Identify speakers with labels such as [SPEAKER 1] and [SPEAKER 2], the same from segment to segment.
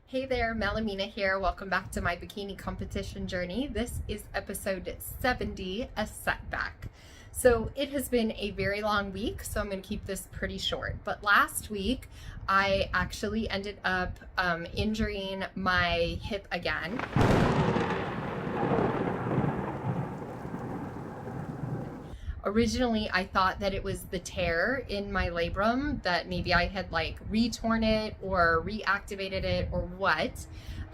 [SPEAKER 1] Hey there, Melamina here. Welcome back to my bikini competition journey. This is episode 70, a setback. So it has been a very long week, so I'm going to keep this pretty short. But last week, I actually ended up injuring my hip again. Originally, I thought that it was the tear in my labrum, that maybe I had like retorn it or reactivated it or what.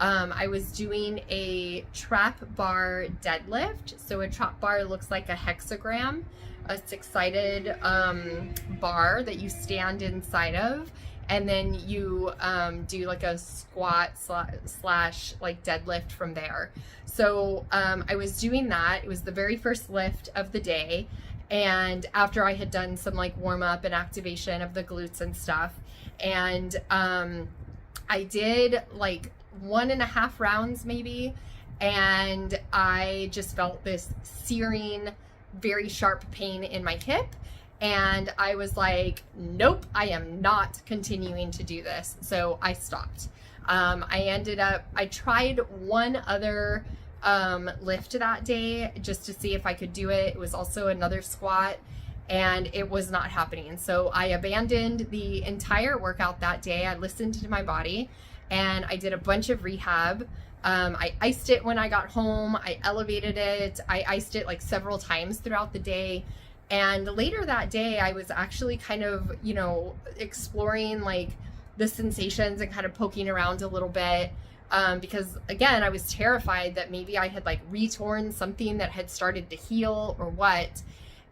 [SPEAKER 1] I was doing a trap bar deadlift. So a trap bar looks like a hexagram, a six-sided bar that you stand inside of. And then you do like a squat slash like deadlift from there. So I was doing that. It was the very first lift of the day. And after I had done some like warm up and activation of the glutes and stuff, and I did like 1.5 rounds maybe, and I just felt this searing, very sharp pain in my hip. And I was like, nope, I am not continuing to do this. So I stopped. I tried one other lift that day just to see if I could do it. It was also another squat, and it was not happening. So I abandoned the entire workout that day. I listened to my body and I did a bunch of rehab. I iced it when I got home. I elevated it. I iced it like several times throughout the day. And later that day, I was actually kind of, exploring like the sensations and kind of poking around a little bit. Because again, I was terrified that maybe I had like retorn something that had started to heal or what.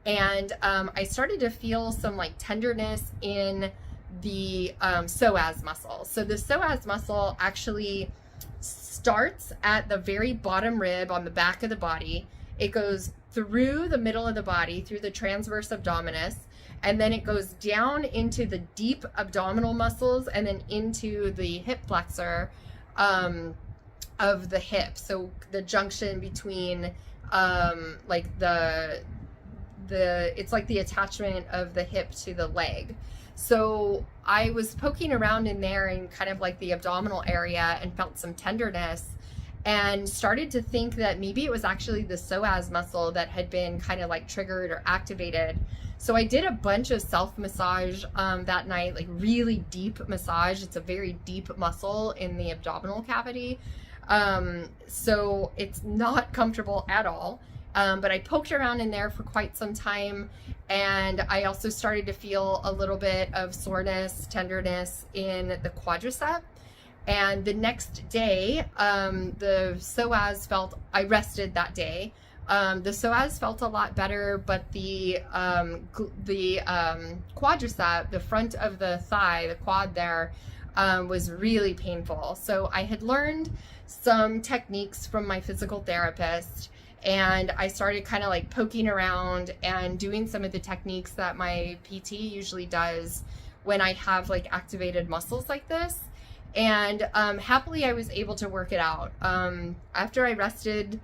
[SPEAKER 1] And I started to feel some like tenderness in the psoas muscle. So the psoas muscle actually starts at the very bottom rib on the back of the body. It goes through the middle of the body, through the transverse abdominis, and then it goes down into the deep abdominal muscles and then into the hip flexor of the hip. So the junction between like it's like the attachment of the hip to the leg. So I was poking around in there in kind of like the abdominal area and felt some tenderness, and started to think that maybe it was actually the psoas muscle that had been kind of like triggered or activated. So I did a bunch of self-massage that night, like really deep massage. It's a very deep muscle in the abdominal cavity. So it's not comfortable at all. But I poked around in there for quite some time. And I also started to feel a little bit of soreness, tenderness in the quadricep. And the next day, the psoas I rested that day. The psoas felt a lot better, but the quadricep, the front of the thigh, the quad there, was really painful. So I had learned some techniques from my physical therapist, and I started kind of like poking around and doing some of the techniques that my PT usually does when I have like activated muscles like this. And happily I was able to work it out. After I rested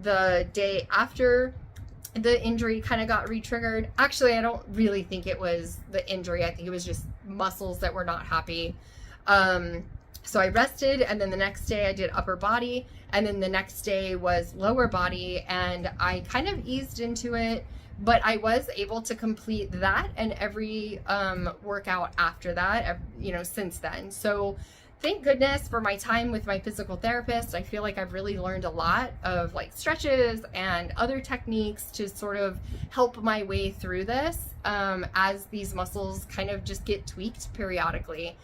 [SPEAKER 1] the day after the injury kind of got re-triggered. Actually, I don't really think it was the injury. I think it was just muscles that were not happy. So I rested, and then the next day I did upper body, and then the next day was lower body, and I kind of eased into it, but I was able to complete that and every workout after that, since then. So thank goodness for my time with my physical therapist. I feel like I've really learned a lot of like stretches and other techniques to sort of help my way through this as these muscles kind of just get tweaked periodically.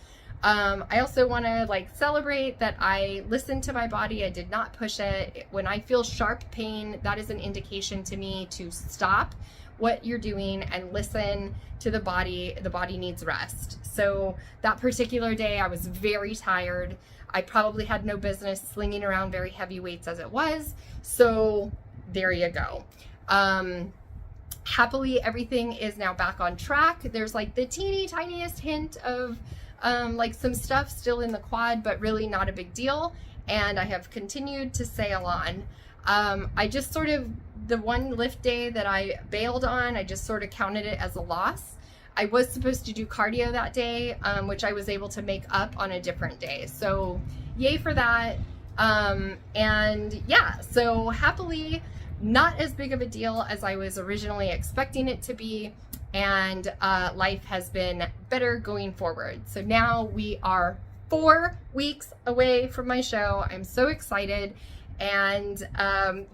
[SPEAKER 1] I also want to like celebrate that I listened to my body. I did not push it. When I feel sharp pain, that is an indication to me to stop what you're doing and listen to the body. The body needs rest. So that particular day I was very tired. I probably had no business slinging around very heavy weights as it was. So there you go. Happily, everything is now back on track. There's like the teeny tiniest hint of like some stuff still in the quad, but really not a big deal. And I have continued to sail on. I just sort of, the one lift day that I bailed on, I just sort of counted it as a loss. I was supposed to do cardio that day, which I was able to make up on a different day. So yay for that. And yeah, so happily, not as big of a deal as I was originally expecting it to be. And life has been better going forward. So now we are 4 weeks away from my show. I'm so excited. And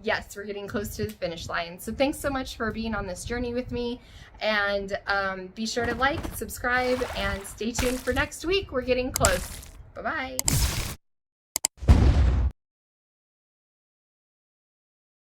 [SPEAKER 1] yes, we're getting close to the finish line. So thanks so much for being on this journey with me. And be sure to like, subscribe, and stay tuned for next week. We're getting close. Bye-bye.